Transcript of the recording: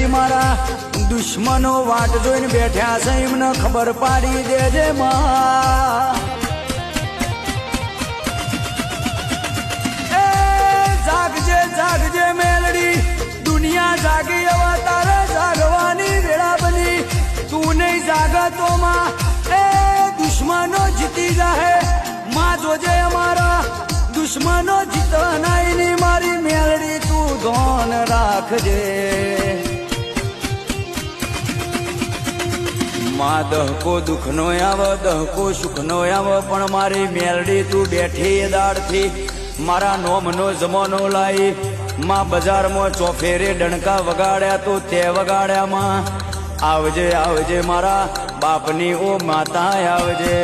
મારા દુશ્મનો વાટ જોઈને બેઠ્યા છે એમને ખબર પાડી દેજે માં જાગજે જાગજે મેલડી દુનિયા જાગી હવે તારે જાગવાની વેળા બની તું નહીં જાગતો માં એ દુશ્મનો જીતી જાહે માં જોજે અમારા દુશ્મનો જીતનાય ની મારી મેલડી તું ધોન રાખજે માં દહકો દુઃખનો આવો દહકો સુખનો આવો પણ મારી મેલડી તું બેઠી દાડથી મારા નોમનો જમાનો લાઈ માં બજારમાં ચોફેરે ડણકા વગાડ્યા તો તે વગાડ્યા માં આવજે આવજે મારા બાપની ઓ માતા આવજે